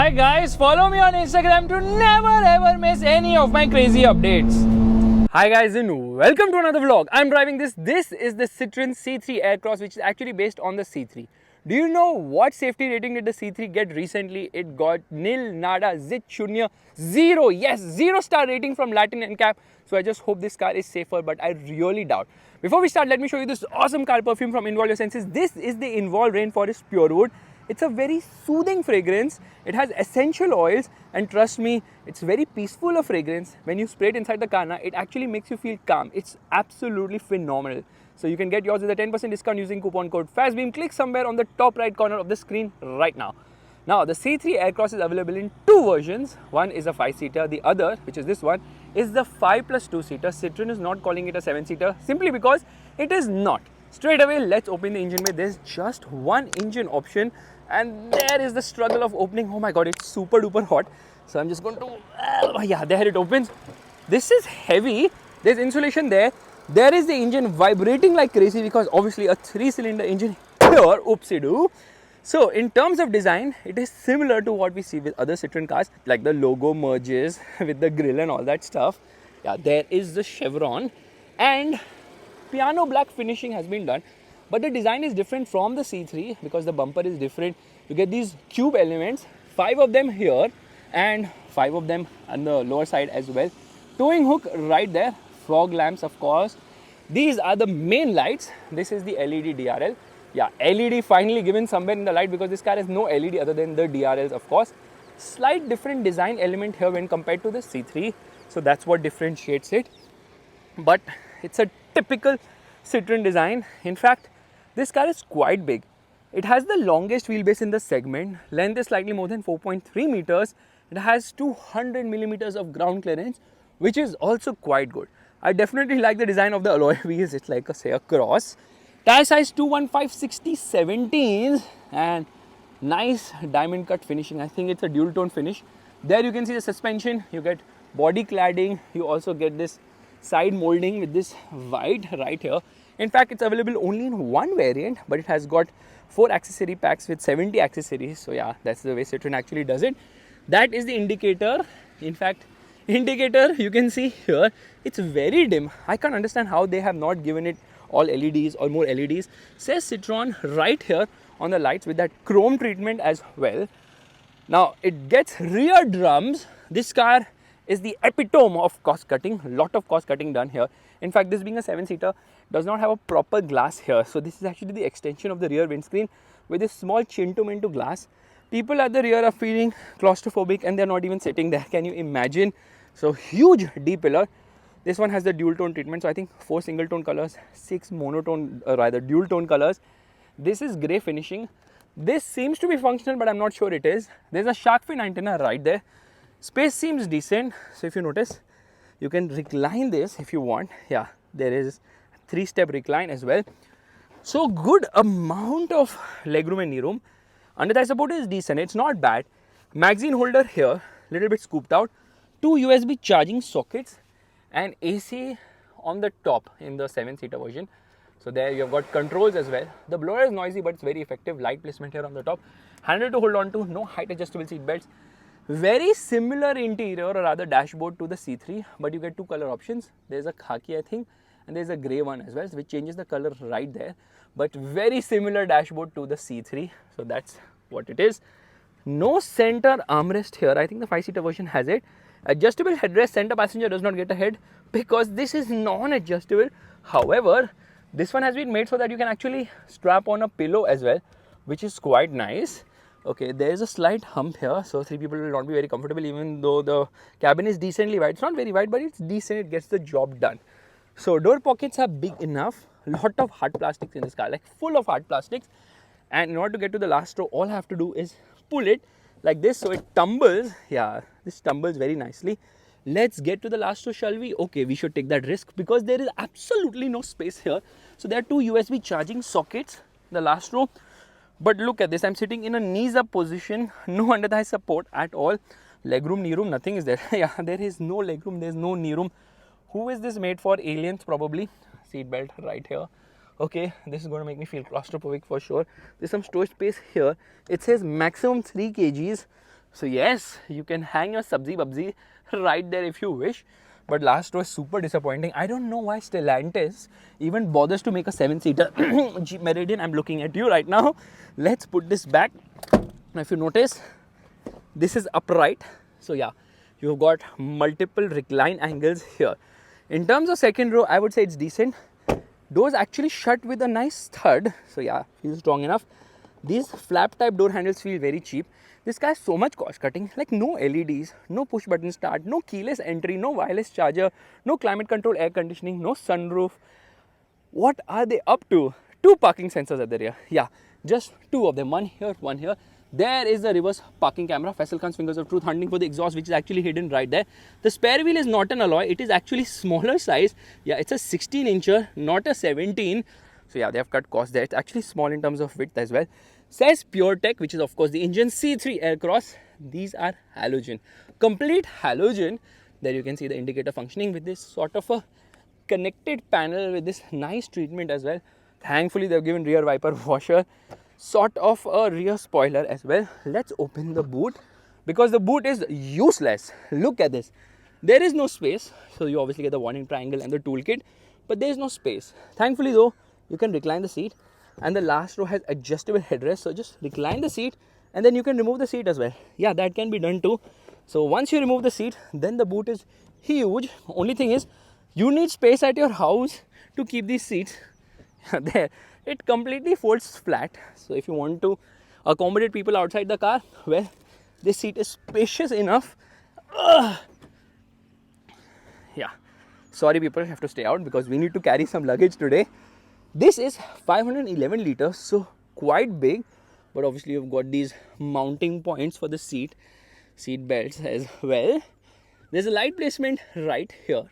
Hi guys, follow me on Instagram to never ever miss any of my crazy updates. Hi guys and welcome to another vlog. I'm driving this. This is the Citroen C3 Aircross, which is actually based on the C3. Do you know what safety rating did the C3 get recently? It got nil, nada, zit, shunya, zero. Yes, 0-star rating from Latin NCAP. So I just hope this car is safer, but I really doubt. Before we start, let me show you this awesome car perfume from Involve Your Senses. This is the Involve Rainforest Pure Wood. It's a very soothing fragrance. It has essential oils, and trust me, it's very peaceful of fragrance. When you spray it inside the car, it actually makes you feel calm. It's absolutely phenomenal. So you can get yours with a 10% discount using coupon code FASTBEAM. Click somewhere on the top right corner of the screen right now. Now, the C3 Aircross is available in two versions. One is a 5-seater. The other, which is this one, is the 5+2-seater. Citroen is not calling it a 7-seater simply because it is not. Straight away, let's open the engine bay. There's just one engine option, and there is the struggle of opening. Oh my god, it's super duper hot. So I'm just going to, yeah, there it opens. This is heavy. There's insulation there. There is the engine vibrating like crazy because obviously a 3-cylinder engine here, oopsie-doo. So in terms of design, it is similar to what we see with other Citroen cars, like the logo merges with the grille and all that stuff. Yeah, there is the chevron and piano black finishing has been done, but the design is different from the C3 because the bumper is different. You get these cube elements, 5 of them here and 5 of them on the lower side as well. Towing hook right there, fog lamps of course. These are the main lights. This is the LED DRL. Yeah, LED finally given somewhere in the light because this car has no LED other than the DRLs of course. Slight different design element here when compared to the C3. So that's what differentiates it. But it's a typical Citroen design. In fact, this car is quite big. It has the longest wheelbase in the segment. Length is slightly more than 4.3 meters. It has 200 millimeters of ground clearance, which is also quite good. I definitely like the design of the alloy wheels. It's like a cross. Tire size 215/60/17s and nice diamond cut finishing. I think it's a dual tone finish. There you can see the suspension. You get body cladding. You also get this side molding with this white right here. In fact, it's available only in one variant, but it has got 4 accessory packs with 70 accessories. So yeah, that's the way Citroen actually does it. That is the indicator. In fact, indicator you can see here, it's very dim. I can't understand how they have not given it all LEDs or more LEDs. Says Citroen right here on the lights with that chrome treatment as well. Now it gets rear drums. This car is the epitome of cost cutting. Lot of cost cutting done here. In fact, this being a 7-seater does not have a proper glass here. So this is actually the extension of the rear windscreen with this small chin-to-min glass. People at the rear are feeling claustrophobic and they're not even sitting there. Can you imagine? So huge D-pillar. This one has the dual tone treatment. So I think 4 single tone colors, 6 monotone, rather dual tone colors. This is grey finishing. This seems to be functional, but I'm not sure it is. There's a shark fin antenna right there. Space seems decent. So if you notice, you can recline this if you want. Yeah, there is 3-step recline as well. So good amount of legroom and knee room. Under thigh support is decent. It's not bad. Magazine holder here, little bit scooped out. 2 USB charging sockets and AC on the top in the 7-seater version. So there you have got controls as well. The blower is noisy, but it's very effective. Light placement here on the top. Handle to hold on to. No height adjustable seat belts. Very similar interior or rather dashboard to the C3, but you get 2 color options. There's a khaki I think and there's a grey one as well, which changes the color right there. But very similar dashboard to the C3. So that's what it is. No center armrest here. I think the 5-seater version has it. Adjustable headrest. Center passenger does not get a head because this is non-adjustable. However, this one has been made so that you can actually strap on a pillow as well, which is quite nice. Okay, there is a slight hump here, so 3 people will not be very comfortable even though the cabin is decently wide. It's not very wide, but it's decent. It gets the job done. So door pockets are big enough. Lot of hard plastics in this car, like full of hard plastics. And in order to get to the last row, all I have to do is pull it like this so it tumbles. Yeah, this tumbles very nicely. Let's get to the last row, shall we? Okay, we should take that risk because there is absolutely no space here. So there are 2 USB charging sockets in the last row. But look at this, I'm sitting in a knees up position, no under thigh support at all. Legroom, knee room, nothing is there. Yeah, there is no legroom, there's no knee room. Who is this made for? Aliens probably. Seat belt right here. Okay, this is going to make me feel claustrophobic for sure. There's some storage space here. It says maximum 3 kgs. So yes, you can hang your sabzi babzi right there if you wish. But last row is super disappointing. I don't know why Stellantis even bothers to make a 7-seater Jeep Meridian. I'm looking at you right now. Let's put this back. Now if you notice, this is upright. So yeah, you've got multiple recline angles here. In terms of second row, I would say it's decent. Doors actually shut with a nice thud. So yeah, feels strong enough. These flap type door handles feel very cheap. This guy has so much cost cutting, like no LEDs, no push button start, no keyless entry, no wireless charger, no climate control air conditioning, no sunroof. What are they up to? 2 parking sensors at the rear. Yeah, just 2 of them, one here, one here. There is the reverse parking camera. Faisal Khan's fingers of truth hunting for the exhaust, which is actually hidden right there. The spare wheel is not an alloy. It is actually smaller size. Yeah, it's a 16-incher, not a 17. So yeah, they have cut costs there. It's actually small in terms of width as well. Says Pure Tech, which is of course the engine C3 Aircross. These are halogen, complete halogen. There you can see the indicator functioning with this sort of a connected panel with this nice treatment as well. Thankfully, they've given rear wiper washer, sort of a rear spoiler as well. Let's open the boot because the boot is useless. Look at this. There is no space. So you obviously get the warning triangle and the toolkit, but there is no space. Thankfully though, you can recline the seat, and the last row has adjustable headrest. So just recline the seat and then you can remove the seat as well. Yeah, that can be done too. So once you remove the seat, then the boot is huge. Only thing is, you need space at your house to keep these seats. There, it completely folds flat. So if you want to accommodate people outside the car, well, this seat is spacious enough. Yeah, sorry people, have to stay out because we need to carry some luggage today. This is 511 liters, so quite big, but obviously you've got these mounting points for the seat belts as well. There's a light placement right here.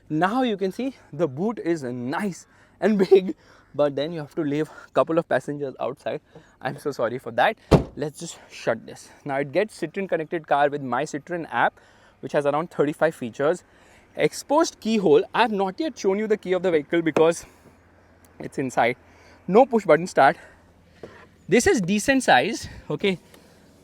Now you can see the boot is nice and big, but then you have to leave a couple of passengers outside. I'm so sorry for that. Let's just shut this. Now it gets Citroen connected car with My Citroen app, which has around 35 features. Exposed keyhole. I have not yet shown you the key of the vehicle because it's inside. No push button start. This is decent size. Okay.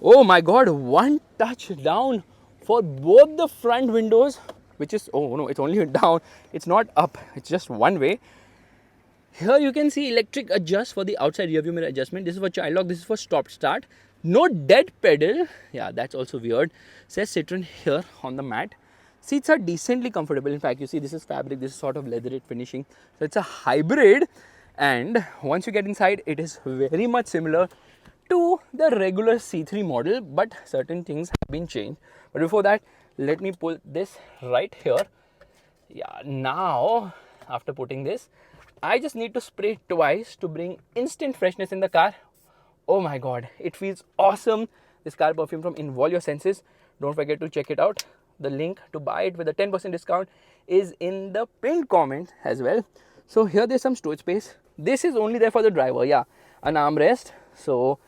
Oh my god, one touch down for both the front windows, which is, oh no, it's only down. It's not up. It's just one way. Here you can see electric adjust for the outside rear view mirror adjustment. This is for child lock. This is for stop start. No dead pedal. Yeah, that's also weird. Says Citroen here on the mat. Seats are decently comfortable. In fact, you see this is fabric. This is sort of leatherette finishing. So it's a hybrid. And once you get inside, it is very much similar to the regular C3 model, but certain things have been changed. But before that, let me pull this right here. Yeah, now after putting this, I just need to spray twice to bring instant freshness in the car. Oh my god, it feels awesome. This car perfume from Involve Your Senses. Don't forget to check it out. The link to buy it with a 10% discount is in the pinned comment as well. So here there's some storage space. This is only there for the driver. Yeah, an armrest. So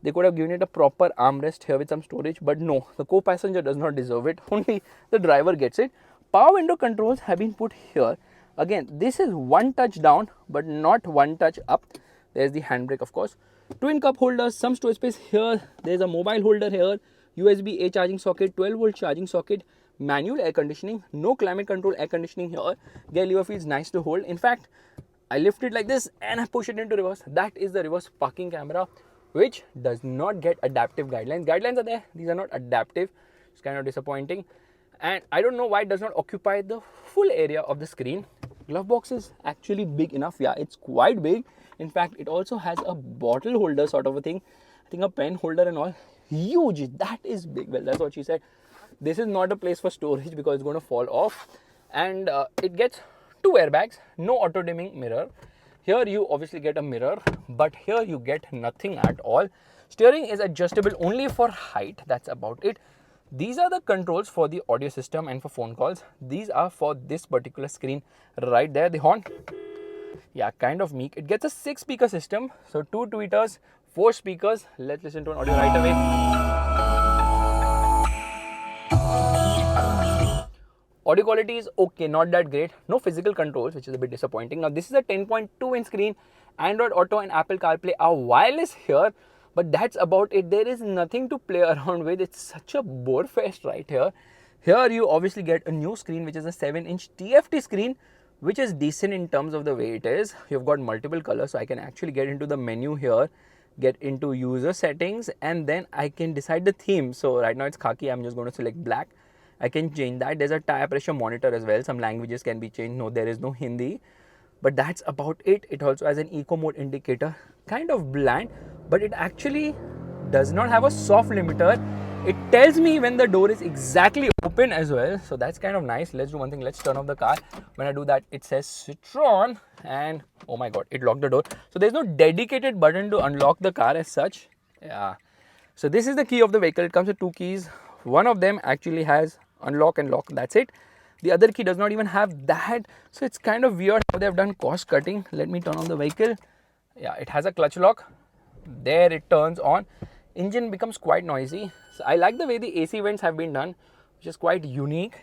they could have given it a proper armrest here with some storage, but no, the co-passenger does not deserve it. Only the driver gets it. Power window controls have been put here. Again, this is one touch down, but not one touch up. There's the handbrake, of course. Twin cup holders, some storage space here. There's a mobile holder here. USB-A charging socket, 12-volt charging socket, manual air conditioning, no climate control air conditioning here. Gear lever feels nice to hold. In fact, I lift it like this and I push it into reverse. That is the reverse parking camera, which does not get adaptive guidelines. Guidelines are there. These are not adaptive. It's kind of disappointing. And I don't know why it does not occupy the full area of the screen. Glove box is actually big enough. Yeah, it's quite big. In fact, it also has a bottle holder sort of a thing. I think a pen holder and all. Huge. That is big. Well, that's what she said. This is not a place for storage because it's going to fall off. And it gets 2 airbags, no auto dimming mirror. Here you obviously get a mirror, but here you get nothing at all. Steering is adjustable only for height. That's about it. These are the controls for the audio system and for phone calls. These are for this particular screen right there. The horn, yeah, kind of meek. It gets a 6-speaker system. So 2 tweeters, 4 speakers. Let's listen to an audio right away. Audio quality is okay, not that great. No physical controls, which is a bit disappointing. Now this is a 10.2-inch screen. Android Auto and Apple CarPlay are wireless here, But that's about it. There is nothing to play around with. It's such a bore fest right here. Here you obviously get a new screen, which is a 7-inch TFT screen, which is decent in terms of the way it is. You've got multiple colors, so I can actually get into the menu here, get into user settings, and then I can decide the theme. So right now it's khaki, I'm just going to select black. I can change that. There's a tire pressure monitor as well. Some languages can be changed. No, there is no Hindi. But that's about it. It also has an eco mode indicator, kind of bland, but it actually does not have a soft limiter. It tells me when the door is exactly open as well. So that's kind of nice. Let's do one thing. Let's turn off the car. When I do that, it says Citroen, and oh my God, it locked the door. So there's no dedicated button to unlock the car as such. Yeah. So this is the key of the vehicle. It comes with 2 keys. One of them actually has unlock and lock. That's it. The other key does not even have that. So it's kind of weird how they've done cost cutting. Let me turn on the vehicle. Yeah, it has a clutch lock. There it turns on. Engine becomes quite noisy. So I like the way the AC vents have been done, which is quite unique.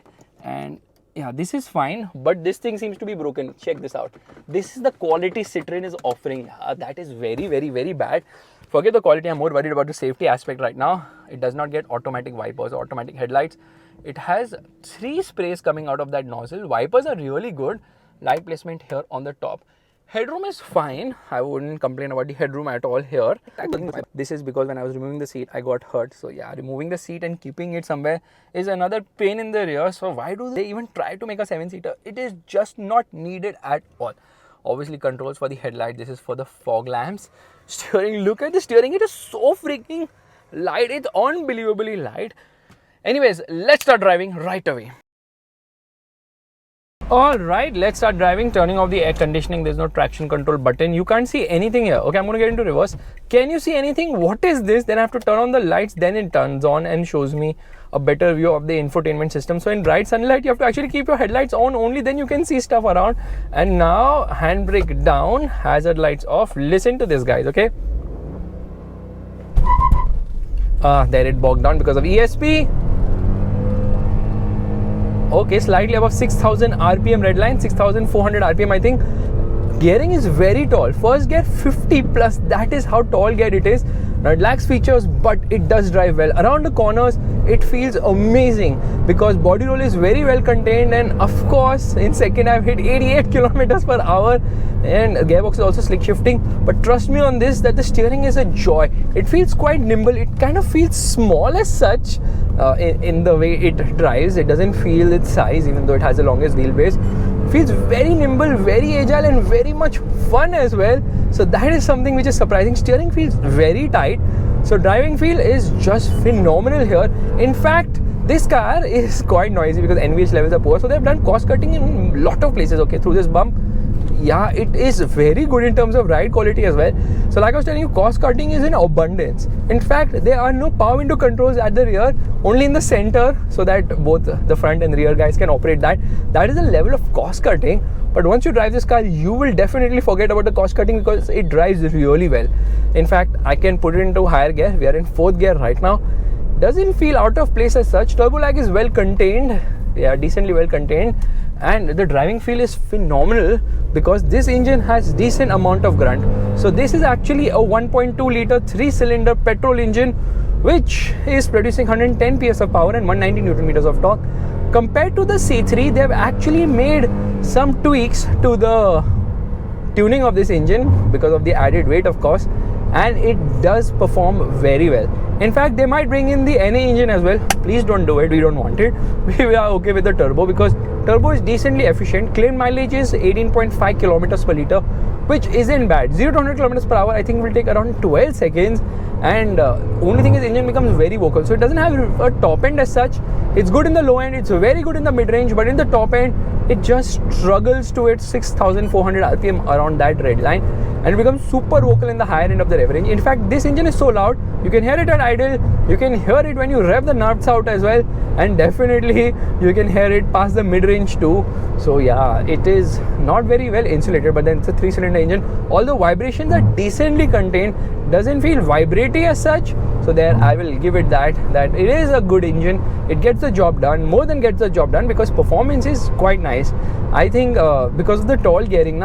And yeah, this is fine, but this thing seems to be broken. Check this out. This is the quality Citroen is offering. That is very, very, very bad. Forget the quality. I'm more worried about the safety aspect right now. It does not get automatic wipers or automatic headlights. It has 3 sprays coming out of that nozzle. Wipers are really good. Light placement here on the top. Headroom is fine. I wouldn't complain about the headroom at all here. This is because when I was removing the seat, I got hurt. So yeah, removing the seat and keeping it somewhere is another pain in the rear. So why do they even try to make a 7-seater? It is just not needed at all. Obviously controls for the headlight. This is for the fog lamps. Steering, look at the steering. It is so freaking light. It's unbelievably light. Anyways, let's start driving right away. Alright, let's start driving. Turning off the air conditioning. There's no traction control button. You can't see anything here. Okay, I'm going to get into reverse. Can you see anything? What is this? Then I have to turn on the lights. Then it turns on and shows me a better view of the infotainment system. So in bright sunlight, you have to actually keep your headlights on. Only then you can see stuff around. And now handbrake down, hazard lights off. Listen to this, guys. Okay. There it bogged down because of ESP. Okay, slightly above 6,000 RPM red line, 6,400 RPM I think. Gearing is very tall. First gear 50 plus, that is how tall gear it is. Now it lacks features, but it does drive well. Around the corners, it feels amazing because body roll is very well contained, and of course, in second I've hit 88 kilometers per hour, and gearbox is also slick shifting. But trust me on this, that the steering is a joy. It feels quite nimble. It kind of feels small as such in the way it drives. It doesn't feel its size, even though it has the longest wheelbase. Feels very nimble, very agile, and very much fun as well. So that is something which is surprising. Steering feels very tight. So driving feel is just phenomenal here. In fact, this car is quite noisy because NVH levels are poor. So they've done cost cutting in a lot of places. Okay, through this bump. Yeah, it is very good in terms of ride quality as well. So like I was telling you, cost cutting is in abundance. In fact, there are no power window controls at the rear, only in the center, so that both the front and rear guys can operate that. That is the level of cost cutting. But once you drive this car, you will definitely forget about the cost cutting because it drives really well. In fact, I can put it into higher gear. We are in 4th gear right now. Doesn't feel out of place as such. Turbo lag is well contained. Yeah, decently well contained. And the driving feel is phenomenal because this engine has decent amount of grunt. So this is actually a 1.2 liter 3-cylinder petrol engine, which is producing 110 PS of power and 190 Newton meters of torque. Compared to the C3, they have actually made some tweaks to the tuning of this engine because of the added weight, of course, and it does perform very well. In fact, they might bring in the NA engine as well. Please don't do it. We don't want it. We are okay with the turbo because turbo is decently efficient. Claimed mileage is 18.5 kilometers per liter, which isn't bad. 0 to 100 kilometers per hour, I think will take around 12 seconds. And only thing is, engine becomes very vocal. So it doesn't have a top end as such. It's good in the low end. It's very good in the mid range. But in the top end, it just struggles to its 6,400 RPM around that red line. And it becomes super vocal in the higher end of the rev range. In fact, this engine is so loud, you can hear it at idle. You can hear it when you rev the knobs out as well. And definitely, you can hear it past the mid range too. So yeah, it is not very well insulated. But then it's a 3-cylinder engine. All the vibrations are decently contained. Doesn't feel vibrating as such. So there I will give it that it is a good engine. It gets the job done, more than gets the job done, because performance is quite nice. I think because of the tall gearing,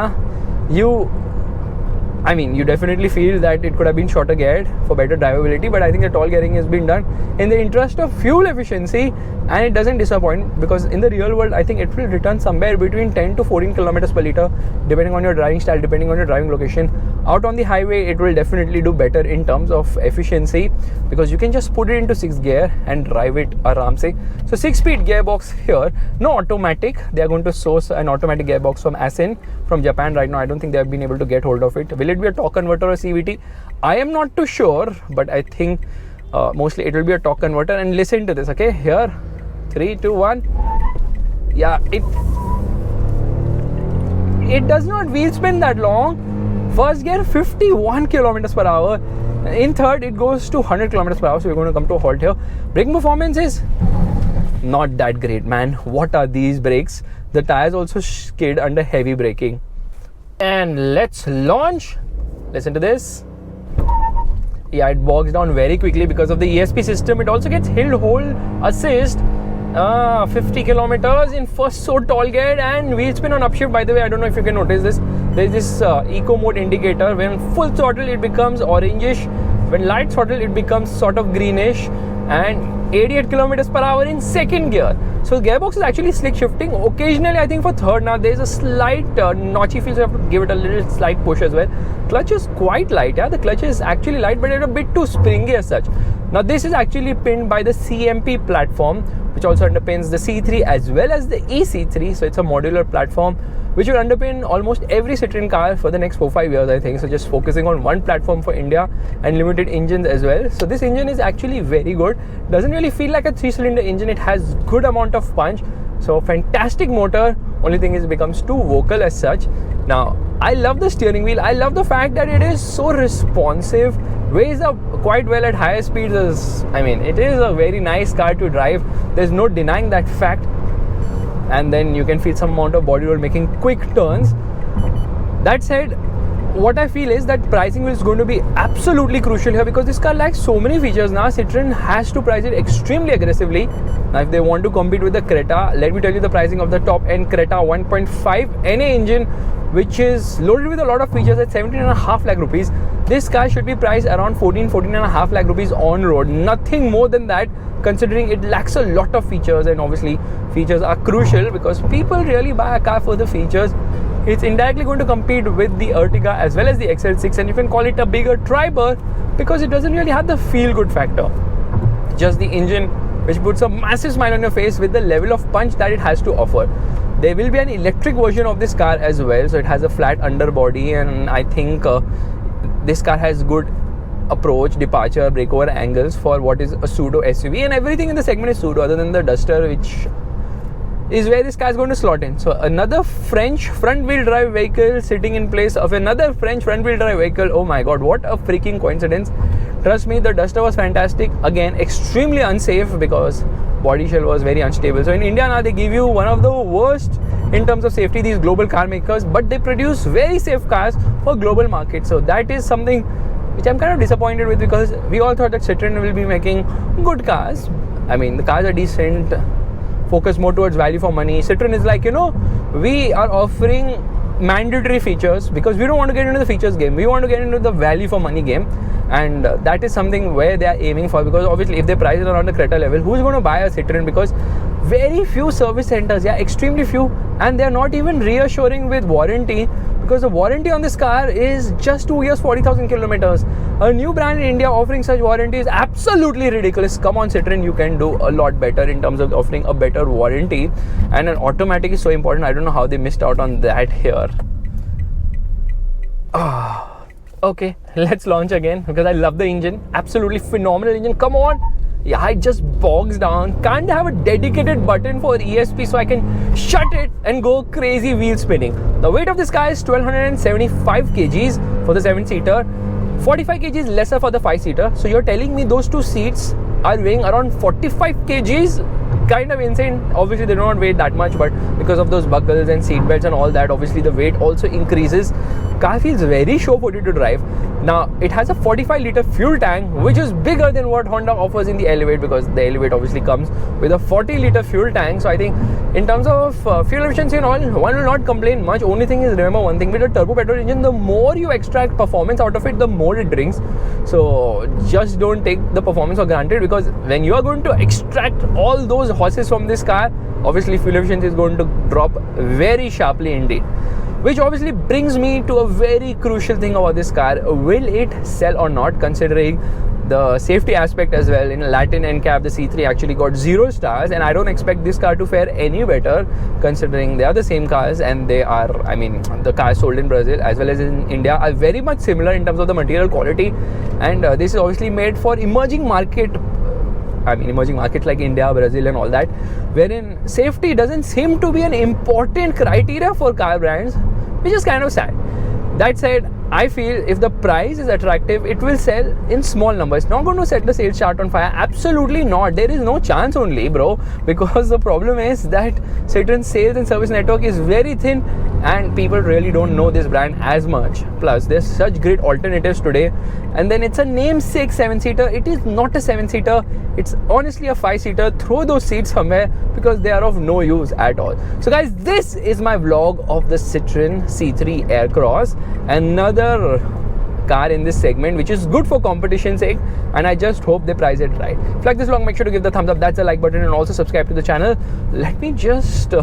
I mean, you definitely feel that it could have been shorter geared for better drivability, but I think the tall gearing has been done in the interest of fuel efficiency, and it doesn't disappoint, because in the real world I think it will return somewhere between 10 to 14 kilometers per liter depending on your driving style, depending on your driving location. Out on the highway it will definitely do better in terms of efficiency, because you can just put it into 6th gear and drive it aram se. So 6-speed gearbox here, no automatic. They are going to source an automatic gearbox from Asin from Japan right now. I don't think they have been able to get hold of it. Will it be a torque converter or CVT? I am not too sure, but I think mostly it will be a torque converter. And listen to this, okay? Here, 3, 2, 1. Yeah, it does not wheel spin that long. First gear 51 kilometers per hour. In third it goes to 100 kilometers per hour. So we're going to come to a halt here. Braking performance is not that great, man. What are these brakes? The tires also skid under heavy braking. And let's launch. Listen to this. Yeah, it bogs down very quickly because of the ESP system. It also gets hill hold assist. 50 kilometers in first so tall gear, and wheel spin on upshift. By the way, I don't know if you can notice this. There is this eco mode indicator. When full throttle it becomes orangish. When light throttle it becomes sort of greenish. And 88 kilometers per hour in second gear. So the gearbox is actually slick shifting. Occasionally, I think for third now there is a slight notchy feel, so you have to give it a little slight push as well. Clutch is quite light. Yeah, the clutch is actually light, but it's a bit too springy as such. Now this is actually pinned by the CMP platform, which also underpins the C3 as well as the EC3. So it's a modular platform which will underpin almost every Citroen car for the next 4-5 years, I think. So just focusing on one platform for India and limited engines as well. So this engine is actually very good. Doesn't really feel like a 3-cylinder engine. It has good amount of punch. So fantastic motor. Only thing is it becomes too vocal as such. Now I love the steering wheel. I love the fact that it is so responsive. Weighs up quite well at higher speeds. It is a very nice car to drive. There's no denying that fact. And then you can feel some amount of body roll making quick turns. That said, what I feel is that pricing is going to be absolutely crucial here, because this car lacks so many features. Now Citroen has to price it extremely aggressively. Now if they want to compete with the Creta, let me tell you the pricing of the top end Creta 1.5 NA engine, which is loaded with a lot of features, at 17.5 lakh rupees. This car should be priced around 14.5 lakh rupees on road. Nothing more than that, considering it lacks a lot of features, and obviously features are crucial because people really buy a car for the features. It's indirectly going to compete with the Ertiga as well as the XL6, and you can call it a bigger tri-bar because it doesn't really have the feel-good factor. Just the engine, which puts a massive smile on your face with the level of punch that it has to offer. There will be an electric version of this car as well, so it has a flat underbody, and I think this car has good approach, departure, breakover angles for what is a pseudo SUV, and everything in the segment is pseudo other than the Duster, which is where this car is going to slot in. So another French front wheel drive vehicle sitting in place of another French front wheel drive vehicle. Oh my god, what a freaking coincidence. Trust me, the Duster was fantastic. Again, extremely unsafe because body shell was very unstable. So in India now they give you one of the worst in terms of safety, these global car makers, but they produce very safe cars for global markets. So that is something which I'm kind of disappointed with, because we all thought that Citroen will be making good cars. I mean, the cars are decent, focus more towards value for money. Citroen is like, we are offering mandatory features because we don't want to get into the features game. We want to get into the value for money game, and that is something where they are aiming for, because obviously if they price it around the Creta level, who's going to buy a Citroen? Because very few service centers, extremely few, and they're not even reassuring with warranty, because the warranty on this car is just 2 years, 40,000 kilometers. A new brand in India offering such warranty is absolutely ridiculous. Come on, Citroen, you can do a lot better in terms of offering a better warranty, and an automatic is so important. I don't know how they missed out on that here. Okay, let's launch again, because I love the engine. Absolutely phenomenal engine. Come on. Yeah, it just bogs down. Can't have a dedicated button for ESP so I can shut it and go crazy wheel spinning. The weight of this car is 1275 kgs for the 7-seater, 45 kgs lesser for the 5-seater. So you're telling me those two seats are weighing around 45 kgs? Kind of insane. Obviously they do not weigh that much, but because of those buckles and seat belts and all that, obviously the weight also increases. Car feels very show-footed to drive. Now it has a 45-liter fuel tank, which is bigger than what Honda offers in the Elevate, because the Elevate obviously comes with a 40-liter fuel tank. So I think in terms of fuel efficiency and all, one will not complain much. Only thing is, remember one thing, with a turbo petrol engine, the more you extract performance out of it, the more it drinks. So just don't take the performance for granted, because when you are going to extract all those horses from this car, obviously fuel efficiency is going to drop very sharply indeed. Which obviously brings me to a very crucial thing about this car. Will it sell or not, considering the safety aspect as well? In Latin NCAP, the C3 actually got 0 stars, and I don't expect this car to fare any better, considering they are the same cars, and they are, I mean, the cars sold in Brazil as well as in India are very much similar in terms of the material quality, and this is obviously made for emerging markets like India, Brazil and all that, wherein safety doesn't seem to be an important criteria for car brands, which is kind of sad. That said, I feel if the price is attractive, it will sell in small numbers. Not going to set the sales chart on fire. Absolutely not. There is no chance only, bro. Because the problem is that Citroen sales and service network is very thin, and people really don't know this brand as much. Plus, there's such great alternatives today. And then it's a namesake 7-seater. It is not a 7-seater. It's honestly a 5-seater. Throw those seats somewhere, because they are of no use at all. So guys, this is my vlog of the Citroen C3 Aircross. Another car in this segment, which is good for competition's sake, and I just hope they price it right. If you like this vlog, make sure to give the thumbs up, that's the like button, and also subscribe to the channel. Let me just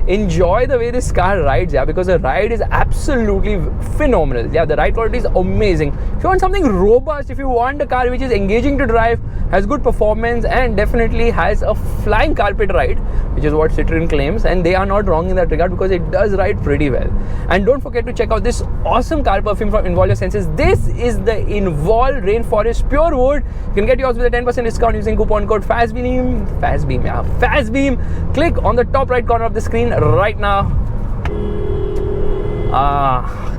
enjoy the way this car rides, yeah, because the ride is absolutely phenomenal. Yeah, the ride quality is amazing. If you want something robust, if you want a car which is engaging to drive, has good performance, and definitely has a flying carpet ride, which is what Citroen claims, and they are not wrong in that regard, because it does ride pretty well. And don't forget to check out this awesome car perfume from Involve Your Senses. This is the Involve Rainforest Pure Wood. You can get yours with a 10% discount using coupon code FASTBEAM. Click on the top right corner of the screen right now.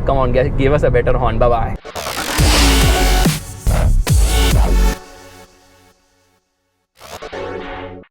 Come on, give us a better horn. Bye-bye.